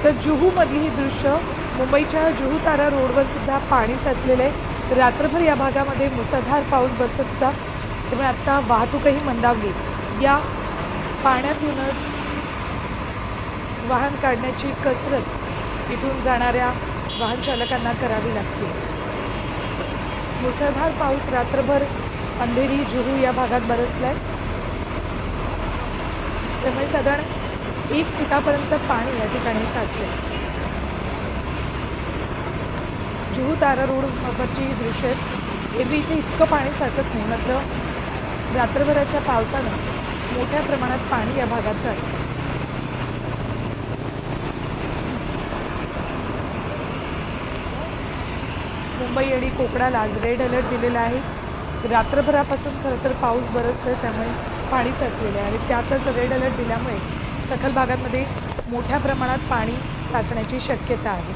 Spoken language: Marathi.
तर जुहूमधली ही दृश्य, मुंबईच्या जुहू तारा रोडवर सुद्धा पाणी साचलेलं आहे। रात्रभर या भागामध्ये मुसळधार पाऊस बरसत होता, त्यामुळे आता वाहतूकही मंदावली। या पाण्यातूनच वाहन काढण्याची कसरत इथून जाणाऱ्या वाहन चालकांना करावी लागते। मुसळधार पाऊस रात्रभर अंधेरी जुहू या भागात बरसलाय, त्यामुळे साधारण 1 फुटापर्यंत पाणी या ठिकाणी साचले। जुहू तारा रोडवरची दृश्य आहेत। एरवी इथे इतकं पाणी साचत नाही, मात्र रात्रभराच्या पावसानं मोठ्या प्रमाणात पाणी या भागात साचलं। मुंबई आणि कोकणाला आज रेड अलर्ट दिलेला आहे। रात्रभरापासून खरं तर पाऊस बरसतोय, त्यामुळे पाणी साचलेलं आहे आणि त्यातच रेड अलर्ट दिल्यामुळे सखल भागांमध्ये मोठ्या प्रमाणात पाणी साचण्याची शक्यता आहे।